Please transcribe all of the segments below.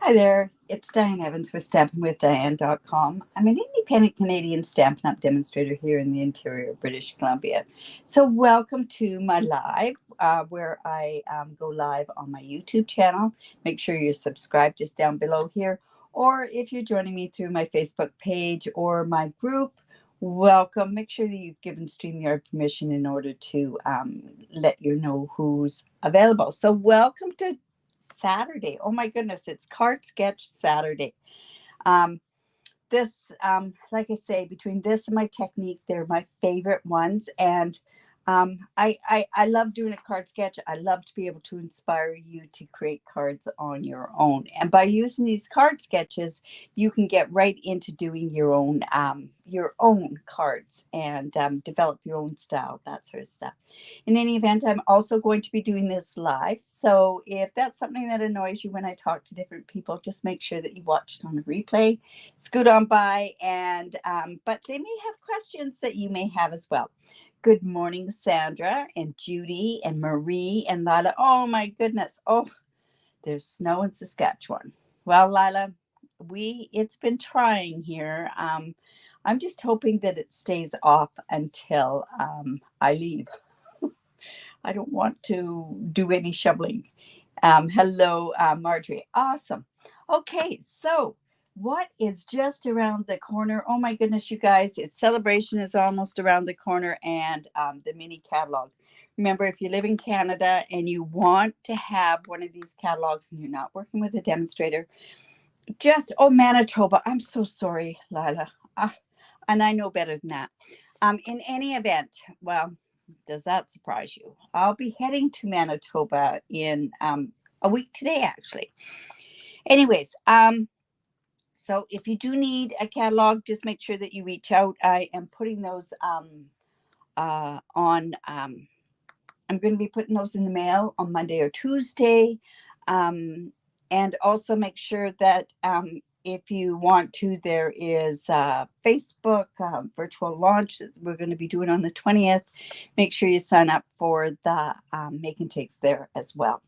Hi there, it's Diane Evans with stampingwithdiane.com. I'm an independent Canadian Stampin' Up demonstrator here in the interior of British Columbia. So, welcome to my live, where I go live on my YouTube channel. Make sure you're subscribed just down below here. Or if you're joining me through my Facebook page or my group, welcome. Make sure that you've given StreamYard permission in order to let you know who's available. So, welcome to Saturday. Oh my goodness, it's Card Sketch Saturday. Um, like I say, between this and my technique, they're my favorite ones. And I love doing a card sketch. I love to be able to inspire you to create cards on your own. And by using these card sketches, you can get right into doing your own cards and develop your own style, that sort of stuff. In any event, I'm also going to be doing this live. So if that's something that annoys you when I talk to different people, just make sure that you watch it on a replay, scoot on by, and but they may have questions that you may have as well. Good morning, Sandra and Judy and Marie and Lila. Oh my goodness. Oh, there's snow in Saskatchewan. Well, Lila, it's been trying here. I'm just hoping that it stays off until I leave. I don't want to do any shoveling. Hello, Marjorie. Awesome. Okay, so what is just around the corner? Oh my goodness, you guys, it's celebration is almost around the corner, and the mini catalog. Remember, if you live in Canada and you want to have one of these catalogs and you're not working with a demonstrator, Manitoba. I'm so sorry, Lila. And I know better than that. In any event, well, does that surprise you? I'll be heading to Manitoba in a week today, actually. Anyways, so if you do need a catalog, just make sure that you reach out. I am putting those on. I'm going to be putting those in the mail on Monday or Tuesday. And also make sure that if you want to, there is Facebook virtual launch that we're going to be doing on the 20th. Make sure you sign up for the make and takes there as well.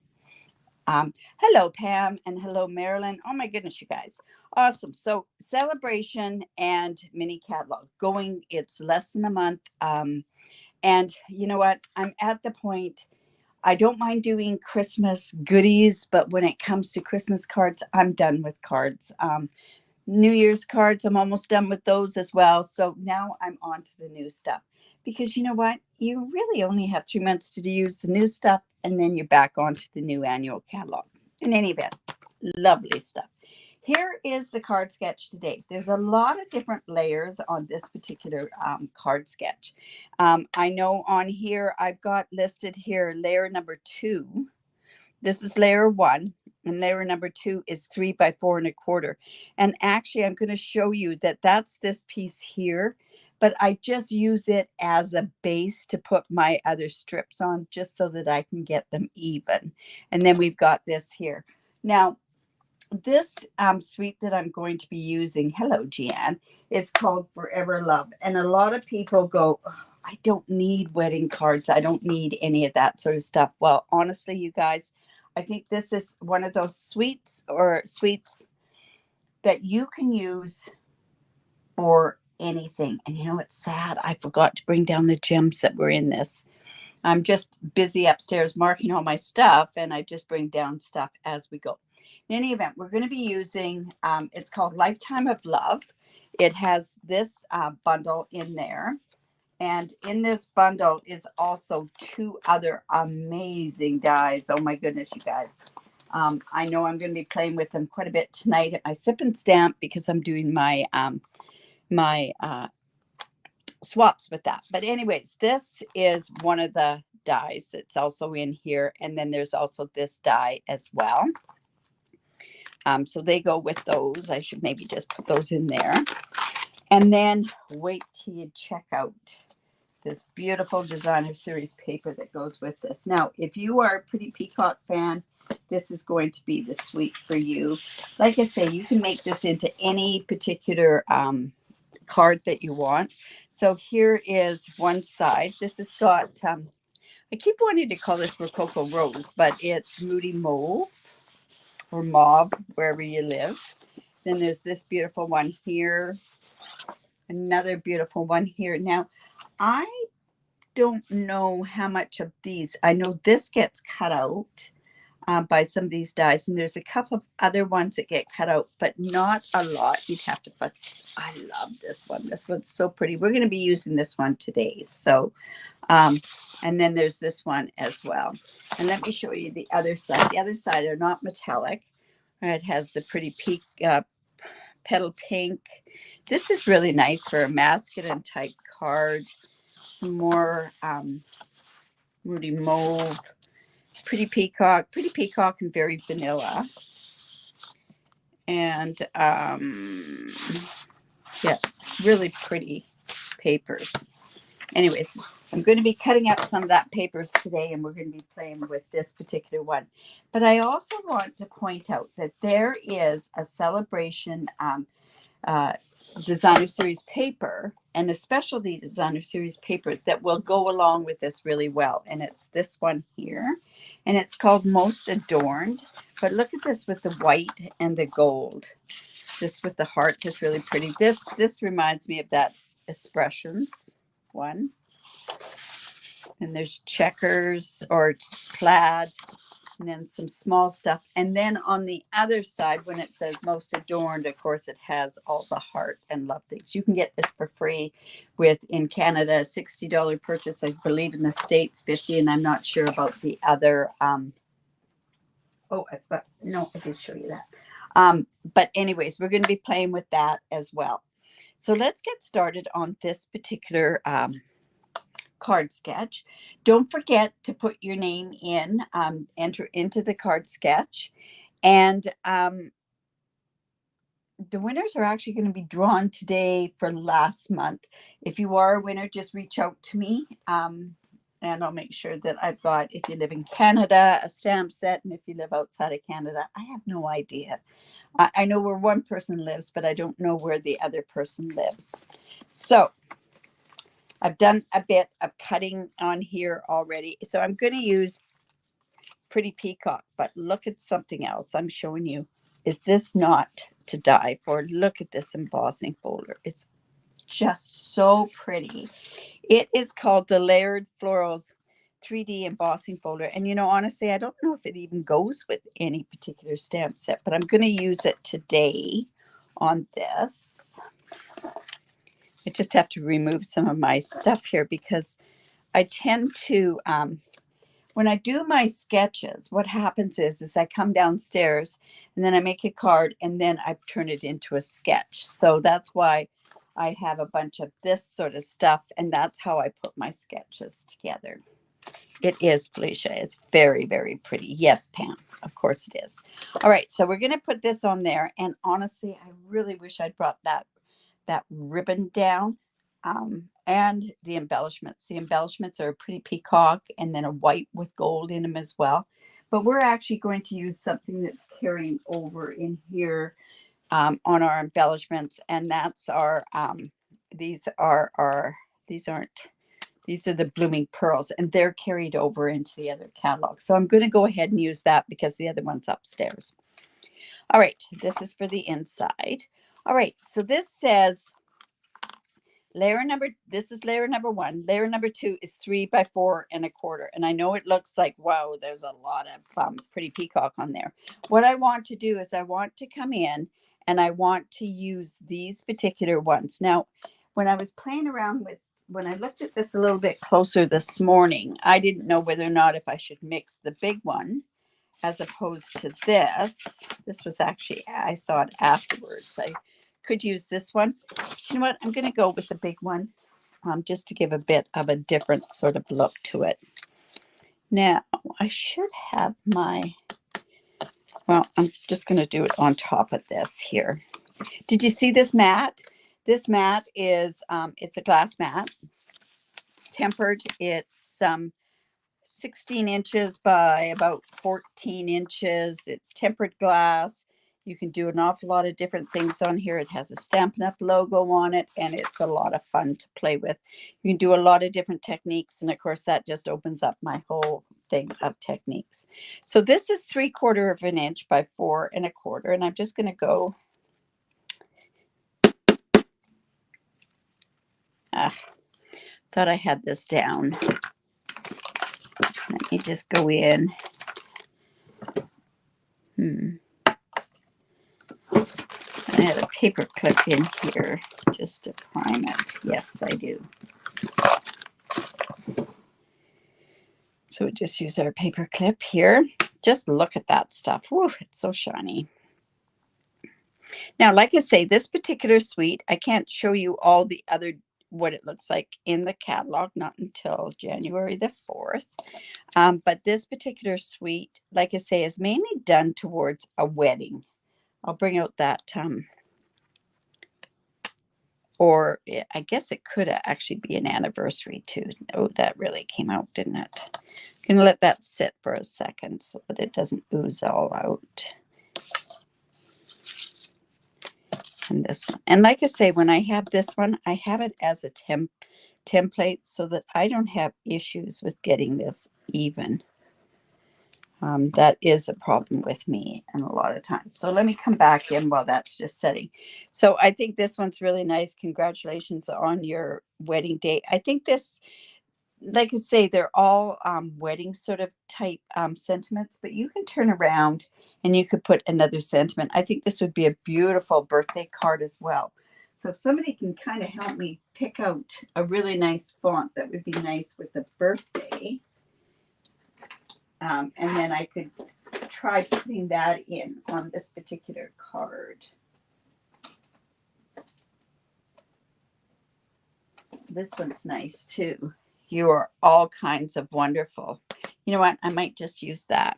Hello, Pam, and hello, Marilyn. Oh my goodness, you guys. Awesome. So celebration and mini catalog going. It's less than a month. And you know what? I'm at the point, I don't mind doing Christmas goodies, but when it comes to Christmas cards, I'm done with cards. New Year's cards, I'm almost done with those as well. So now I'm on to the new stuff. Because you know what? You really only have 3 months to use the new stuff, and then you're back onto the new annual catalog. In any event, lovely stuff. Here is the card sketch today. There's a lot of different layers on this particular card sketch. I know on here, I've got listed here layer number 2. This is layer 1. And layer number 2 is 3 by 4 1/4. And actually, I'm going to show you that that's this piece here. But I just use it as a base to put my other strips on, just so that I can get them even. And then we've got this here. Now, this suite that I'm going to be using, hello, Jeanne, is called Forever Love. And a lot of people go, "Oh, I don't need wedding cards. I don't need any of that sort of stuff." Well, honestly, you guys, I think this is one of those suites that you can use for anything. And you know, it's sad. I forgot to bring down the gems that were in this. I'm just busy upstairs marking all my stuff, and I just bring down stuff as we go. In any event, we're going to be using, it's called Lifetime of Love. It has this bundle in there. And in this bundle is also 2 other amazing dies. Oh my goodness, you guys. I know I'm going to be playing with them quite a bit tonight at my sip and stamp, because I'm doing my swaps with that. But anyways, this is one of the dies that's also in here. And then there's also this die as well. So they go with those. I should maybe just put those in there. And then wait till you check out this beautiful designer series paper that goes with this. Now, if you are a Pretty Peacock fan, this is going to be the suite for you. Like I say, you can make this into any particular card that you want. So here is one side. This has got, I keep wanting to call this Rococo Rose, but it's Moody Mauve. or mauve, wherever you live. Then there's this beautiful one here. Another beautiful one here. Now, I don't know how much of these. I know this gets cut out by some of these dies, and there's a couple of other ones that get cut out, but not a lot. You'd have to put. I love this one. This one's so pretty. We're going to be using this one today. So, and then there's this one as well. And let me show you the other side. The other side are not metallic. It has the pretty petal pink. This is really nice for a masculine type card. Some more Moody Mauve. Pretty peacock and very vanilla. And yeah, really pretty papers. Anyways, I'm going to be cutting out some of that papers today, and we're going to be playing with this particular one. But I also want to point out that there is a celebration designer series paper, and a specialty designer series paper that will go along with this really well. And it's this one here, and it's called Most Adorned. But look at this with the white and the gold. This with the heart is really pretty. This reminds me of that Expressions one. And there's checkers or plaid, and then some small stuff. And then on the other side, when it says Most Adorned, of course, it has all the heart and love things. You can get this for free with, in Canada, a $60 purchase. I believe in the States, $50, and I'm not sure about the other. I did show you that. But anyways, we're going to be playing with that as well. So let's get started on this particular card sketch. Don't forget to put your name in, enter into the card sketch. And the winners are actually going to be drawn today for last month. If you are a winner, just reach out to me. And I'll make sure that I've got, if you live in Canada, a stamp set. And if you live outside of Canada, I have no idea. I know where one person lives, but I don't know where the other person lives. So I've done a bit of cutting on here already. So I'm going to use Pretty Peacock, but look at something else I'm showing you. Is this not to die for? Look at this embossing folder. It's just so pretty. It is called the Layered Florals 3D embossing folder. And you know, honestly, I don't know if it even goes with any particular stamp set, but I'm going to use it today on this. I just have to remove some of my stuff here because I tend to, when I do my sketches, what happens is I come downstairs and then I make a card and then I turn it into a sketch. So that's why I have a bunch of this sort of stuff, and that's how I put my sketches together. It is, Felicia. It's very, very pretty. Yes, Pam. Of course it is. All right. So we're going to put this on there. And honestly, I really wish I'd brought that ribbon down and the embellishments. The embellishments are a Pretty Peacock and then a white with gold in them as well. But we're actually going to use something that's carrying over in here on our embellishments, and that's our these are the Blooming Pearls, and they're carried over into the other catalog. So I'm going to go ahead and use that because the other one's upstairs. All right, this is for the inside. All right, so this says this is layer number 1. Layer number 2 is 3 by 4 1/4. And I know it looks like, wow, there's a lot of Pretty Peacock on there. What I want to do is I want to come in and I want to use these particular ones. Now, when I was playing around with, when I looked at this a little bit closer this morning, I didn't know whether or not if I should mix the big one as opposed to this. This was actually, I saw it afterwards. I could use this one. But you know what? I'm going to go with the big one just to give a bit of a different sort of look to it. Now, I should have well, I'm just going to do it on top of this here. Did you see this mat? This mat is, it's a glass mat. It's tempered. It's 16 inches by about 14 inches. It's tempered glass. You can do an awful lot of different things on here. It has a Stampin' Up logo on it, and it's a lot of fun to play with. You can do a lot of different techniques, and of course, that just opens up my whole thing of techniques. So this is 3/4 of an inch by 4 1/4, and I'm just going to go. Thought I had this down. Let me just go in. I had a paper clip in here just to prime it. Yes, I do. So we just use our paper clip here. Just look at that stuff. Woo, it's so shiny. Now, like I say, this particular suite, I can't show you all the other, what it looks like in the catalog, not until January the 4th. But this particular suite, like I say, is mainly done towards a wedding. I'll bring out that, or I guess it could actually be an anniversary too. Oh, that really came out, didn't it? I'm going to let that sit for a second so that it doesn't ooze all out. And this one. And like I say, when I have this one, I have it as a template so that I don't have issues with getting this even. That is a problem with me and a lot of times. So let me come back in while that's just setting. So I think this one's really nice. Congratulations on your wedding day. I think this, like I say, they're all wedding sort of type sentiments, but you can turn around and you could put another sentiment. I think this would be a beautiful birthday card as well. So if somebody can kind of help me pick out a really nice font that would be nice with the birthday. And then I could try putting that in on this particular card. This one's nice too. You are all kinds of wonderful. You know what? I might just use that.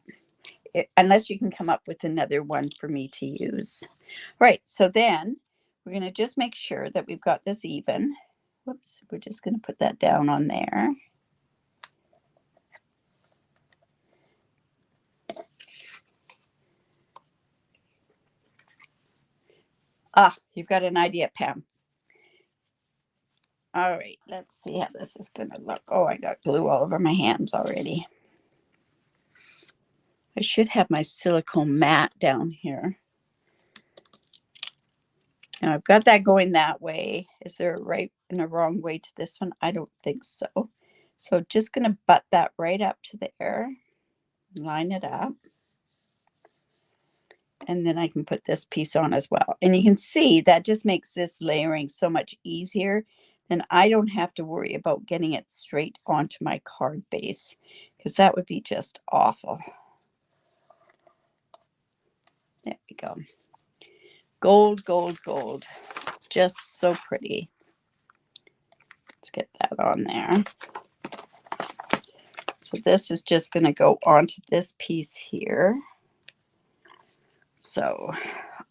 Unless you can come up with another one for me to use. All right, so then we're going to just make sure that we've got this even. Whoops, we're just going to put that down on there. Ah, you've got an idea, Pam. All right, let's see how this is going to look. Oh, I got glue all over my hands already. I should have my silicone mat down here. Now I've got that going that way. Is there a right and a wrong way to this one? I don't think so. So just going to butt that right up to there. Line it up. And then I can put this piece on as well. And you can see that just makes this layering so much easier. Then I don't have to worry about getting it straight onto my card base, because that would be just awful. There we go. Gold, gold, gold. Just so pretty. Let's get that on there. So this is just going to go onto this piece here. So,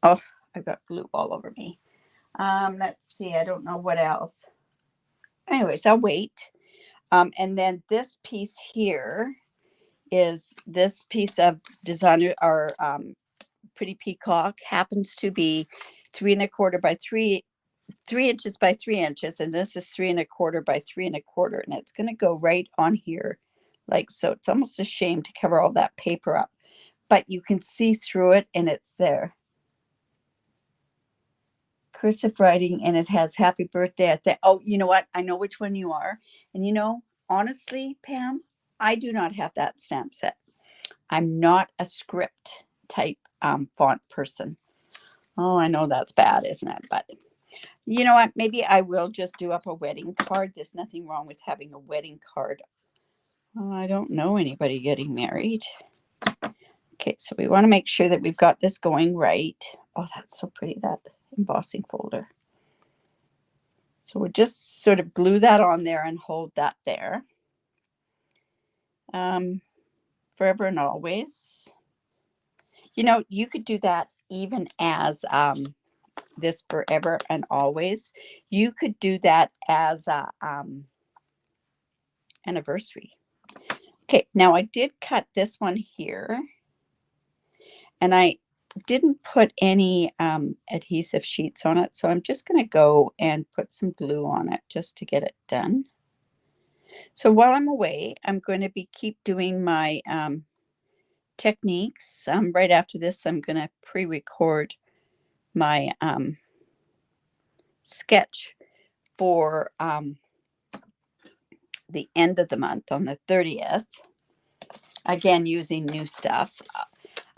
oh, I've got glue all over me. Let's see. I don't know what else. Anyways, I'll wait. And then this piece here is this piece of designer or Pretty Peacock happens to be 3 1/4 by 3 inches by 3 inches, and this is 3 1/4 by 3 1/4, and it's going to go right on here like so. It's almost a shame to cover all that paper up, but you can see through it and it's there. Cursive writing, and it has happy birthday at the, oh, you know what? I know which one you are. And you know, honestly, Pam, I do not have that stamp set. I'm not a script type font person. Oh, I know that's bad, isn't it? But you know what? Maybe I will just do up a wedding card. There's nothing wrong with having a wedding card. Oh, I don't know anybody getting married. Okay, so we want to make sure that we've got this going right. Oh, that's so pretty, that embossing folder. So we'll just sort of glue that on there and hold that there. Forever and always. You know, you could do that even as this forever and always. You could do that as a anniversary. Okay, now I did cut this one here, and I didn't put any adhesive sheets on it, so I'm just going to go and put some glue on it just to get it done. So while I'm away, I'm going to keep doing my techniques. Right after this, I'm going to pre-record my sketch for the end of the month on the 30th. Again, using new stuff.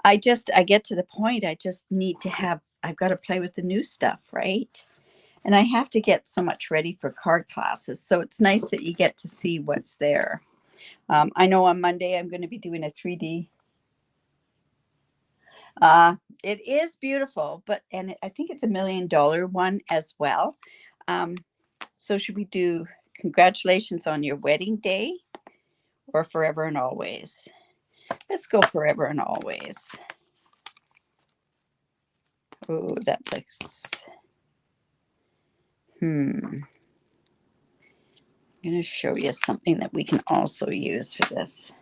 I get to the point, I just need to have, I've got to play with the new stuff, right? And I have to get so much ready for card classes. So it's nice that you get to see what's there. I know on Monday I'm going to be doing a 3D. It is beautiful, and I think it's $1 million one as well. So should we do congratulations on your wedding day or forever and always? Let's go forever and always. Oh, that's like, I'm going to show you something that we can also use for this.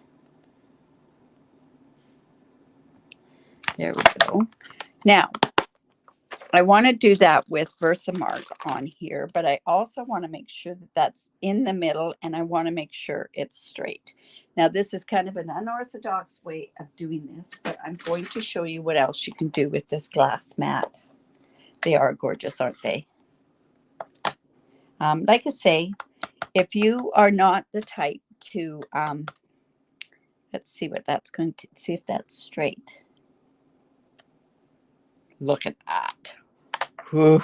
There we go. Now, I want to do that with Versamark on here, but I also want to make sure that that's in the middle, and I want to make sure it's straight. Now, this is kind of an unorthodox way of doing this, but I'm going to show you what else you can do with this glass mat. They are gorgeous, aren't they? Like I say, if you are not the type to, let's see what that's going to, see if that's straight. Look at that. Whew.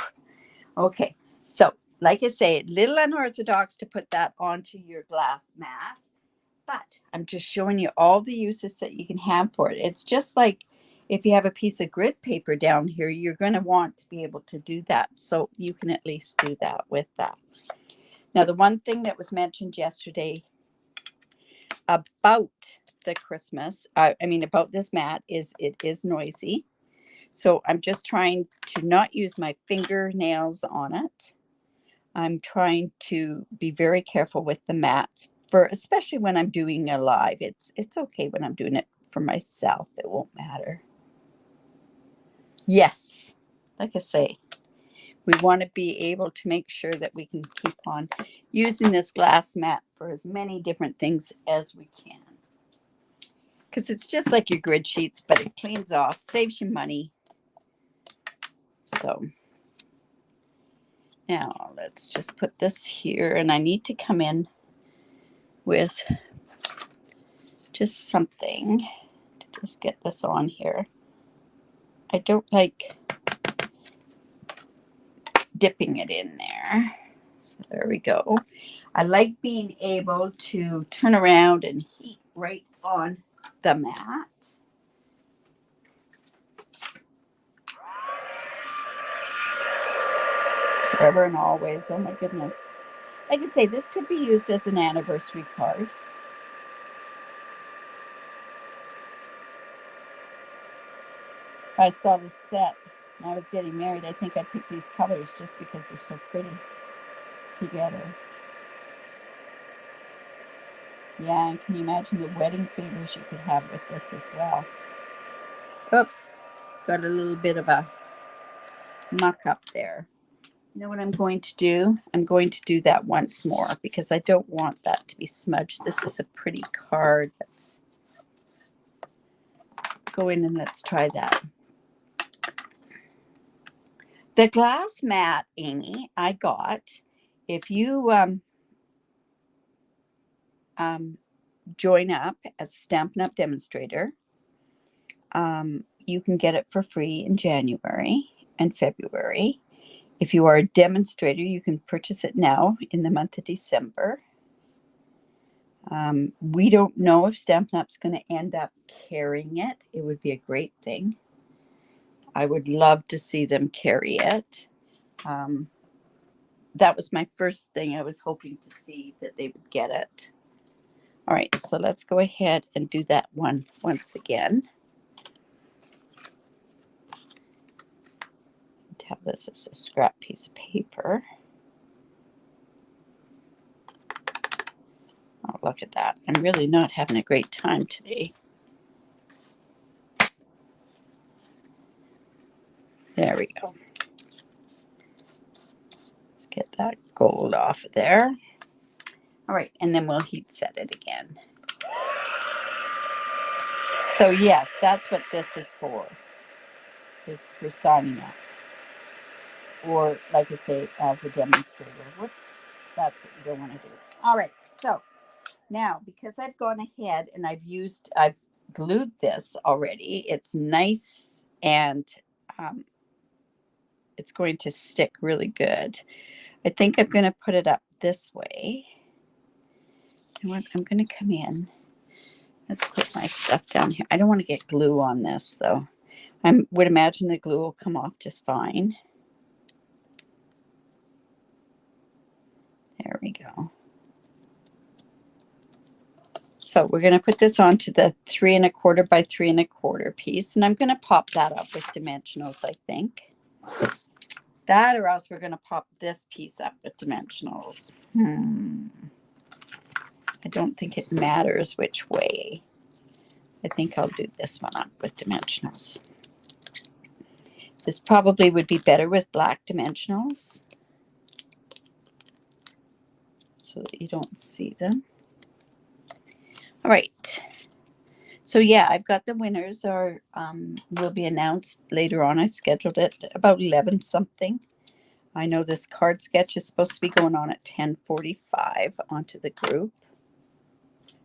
Okay, so like I say, a little unorthodox to put that onto your glass mat, but I'm just showing you all the uses that you can have for it. It's just like if you have a piece of grid paper down here, you're going to want to be able to do that. So you can at least do that with that. Now, the one thing that was mentioned yesterday about the Christmas, about this mat is it is noisy. So I'm just trying to not use my fingernails on it. I'm trying to be very careful with the mats, especially when I'm doing a live. It's okay when I'm doing it for myself. It won't matter. Yes, like I say, we want to be able to make sure that we can keep on using this glass mat for as many different things as we can. Because it's just like your grid sheets, but it cleans off, saves you money. So now let's just put this here, and I need to come in with just something to just get this on here. I don't like dipping it in there. So there we go. I like being able to turn around and heat right on the mat. Forever and always. Oh my goodness. Like I say, this could be used as an anniversary card. If I saw the set and I was getting married, I think I'd pick these colors just because they're so pretty together. Yeah, and can you imagine the wedding favors you could have with this as well? Oh, got a little bit of a muck up there. You know what I'm going to do? I'm going to do that once more because I don't want that to be smudged. This is a pretty card. Let's go in and let's try that. The glass mat, Amy, I got. If you join up as a Stampin' Up Demonstrator, you can get it for free in January and February. If you are a demonstrator, you can purchase it now in the month of December. We don't know if Stampin' Up's going to end up carrying it. It would be a great thing. I would love to see them carry it. That was my first thing. I was hoping to see that they would get it. All right, so let's go ahead and do that one once again. Have this as a scrap piece of paper. Oh, look at that. I'm really not having a great time today. There we go. Let's get that gold off of there. All right, and then we'll heat set it again. So yes, that's what this is for signing up. Or like I say, as a demonstrator. Whoops, that's what you don't want to do. All right, so now because I've gone ahead and I've glued this already, it's nice and it's going to stick really good. I think I'm going to put it up this way. And I'm going to come in. Let's put my stuff down here. I don't want to get glue on this though. I would imagine the glue will come off just fine. There we go. So we're going to put this onto the 3 1/4 by 3 1/4 piece, and I'm going to pop that up with dimensionals, I think. That, or else we're going to pop this piece up with dimensionals. I don't think it matters which way. I think I'll do this one up with dimensionals. This probably would be better with black dimensionals so that you don't see them. All right. So yeah, I've got the winners will be announced later on. I scheduled it about 11 something. I know this card sketch is supposed to be going on at 10:45 onto the group.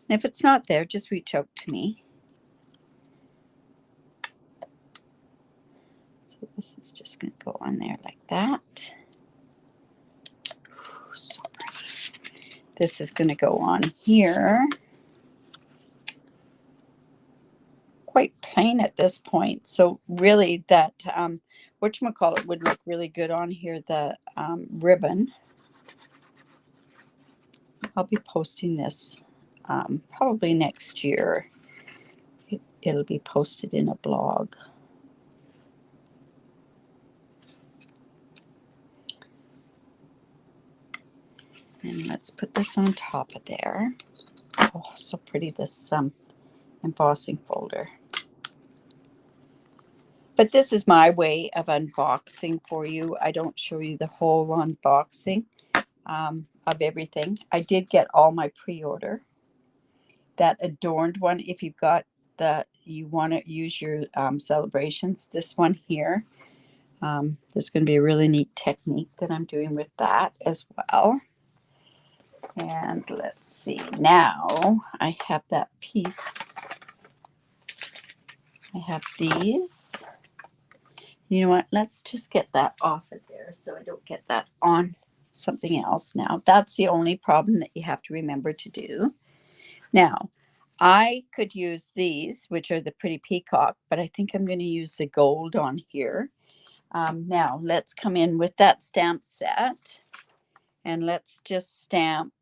And if it's not there, just reach out to me. So this is just going to go on there like that. So this is going to go on here. Quite plain at this point. So really that whatchamacallit would look really good on here, the ribbon. I'll be posting this probably next year. It'll be posted in a blog. And let's put this on top of there. Oh, so pretty, this embossing folder. But this is my way of unboxing for you. I don't show you the whole unboxing of everything. I did get all my pre-order. That adorned one, if you've got you want to use your celebrations, this one here. There's going to be a really neat technique that I'm doing with that as well. And let's see, now I have that piece. I have these. You know what? Let's just get that off of there so I don't get that on something else now. That's the only problem that you have to remember to do. Now, I could use these, which are the pretty peacock, but I think I'm going to use the gold on here. Now, let's come in with that stamp set. And let's just stamp.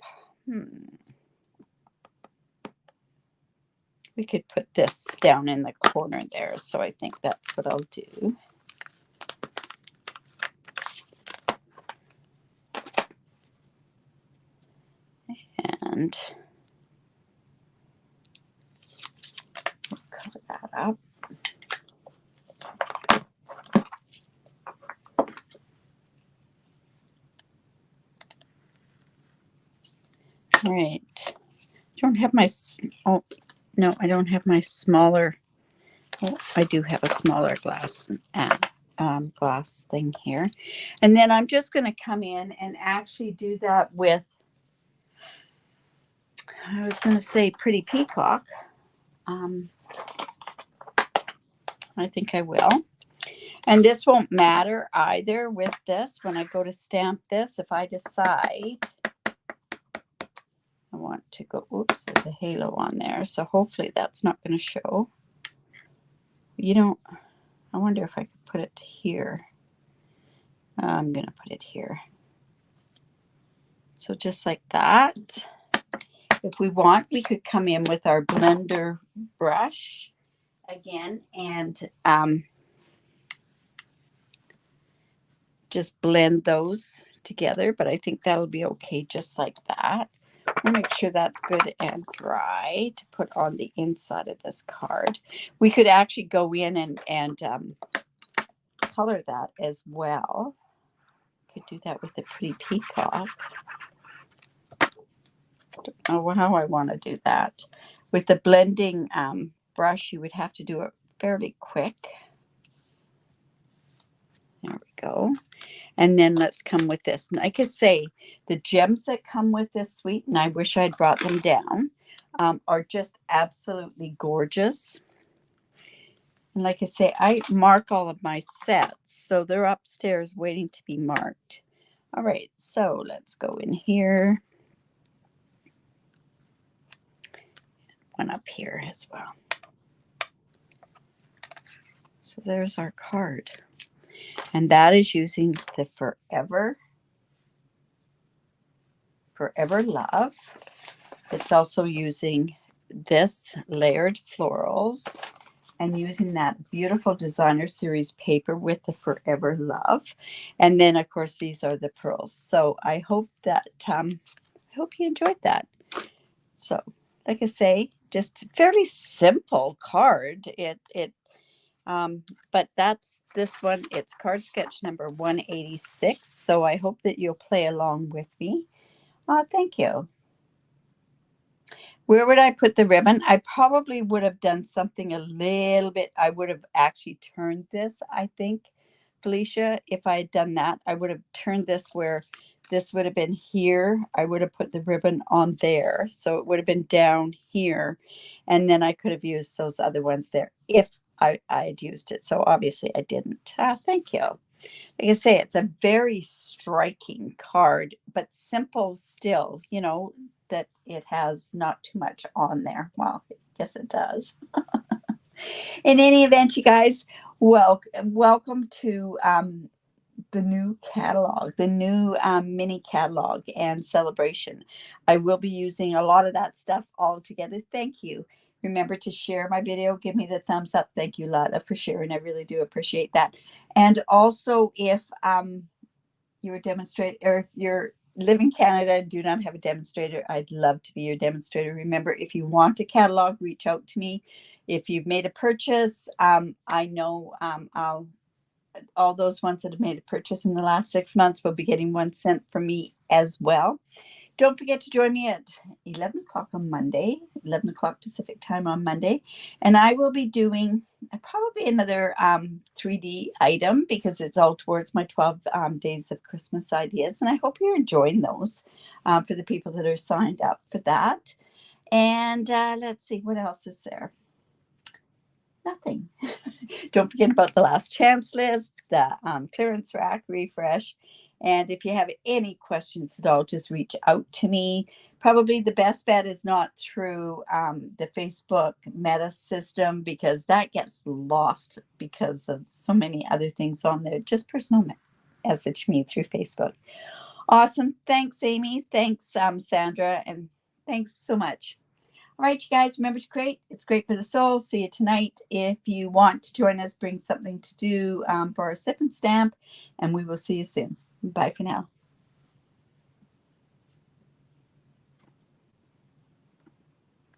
We could put this down in the corner there. So I think that's what I'll do. And we'll cover that up. All right. I don't have my, oh, no, I don't have my smaller, oh, I do have a smaller glass glass thing here. And then I'm just going to come in and actually do that with, I was going to say pretty peacock. I think I will. And this won't matter either with this. When I go to stamp this, if I decide I want to go, oops, there's a halo on there. So hopefully that's not going to show. You don't, I wonder if I could put it here. I'm going to put it here. So just like that. If we want, we could come in with our blender brush again and just blend those together. But I think that'll be okay just like that. We'll make sure that's good and dry to put on the inside of this card. We could actually go in and color that as well. Could do that with the pretty peacock. Oh, how I want to do that. With the blending brush, you would have to do it fairly quick. There we go. And then let's come with this. Like I say, the gems that come with this suite, and I wish I'd brought them down, are just absolutely gorgeous. And like I say, I mark all of my sets, so they're upstairs waiting to be marked. All right, so let's go in here. One up here as well. So there's our card. And that is using the Forever Love. It's also using this layered florals and using that beautiful designer series paper with the Forever Love. And then of course these are the pearls. So I hope that I hope you enjoyed that. So like I say, just fairly simple card. But that's this one. It's card sketch number 186. So I hope that you'll play along with me. Thank you. Where would I put the ribbon? I probably would have done something a little bit. I would have actually turned this, I think, Felicia. If I had done that, I would have turned this where this would have been here. I would have put the ribbon on there. So it would have been down here. And then I could have used those other ones there if I had used it. So obviously I didn't. Thank you. Like I say, it's a very striking card, but simple still, you know, that it has not too much on there. Well, I guess it does. In any event, you guys, welcome to the new catalog, the new mini catalog and celebration. I will be using a lot of that stuff all together. Thank you. Remember to share my video. Give me the thumbs up. Thank you, Lila, for sharing. I really do appreciate that. And also, if you're a demonstrator, or if you're live in Canada and do not have a demonstrator, I'd love to be your demonstrator. Remember, if you want a catalog, reach out to me. If you've made a purchase, I know all those ones that have made a purchase in the last 6 months will be getting 1 cent from me as well. Don't forget to join me at 11 o'clock on Monday, 11 o'clock Pacific time on Monday. And I will be doing probably another 3D item because it's all towards my 12 days of Christmas ideas. And I hope you're enjoying those for the people that are signed up for that. And let's see, what else is there? Nothing. Don't forget about the last chance list, the clearance rack refresh. And if you have any questions at all, just reach out to me. Probably the best bet is not through the Facebook meta system because that gets lost because of so many other things on there. Just personal message me through Facebook. Awesome. Thanks, Amy. Thanks, Sandra. And thanks so much. All right, you guys, remember to create. It's great for the soul. See you tonight. If you want to join us, bring something to do for our sip and stamp, and we will see you soon. Bye for now.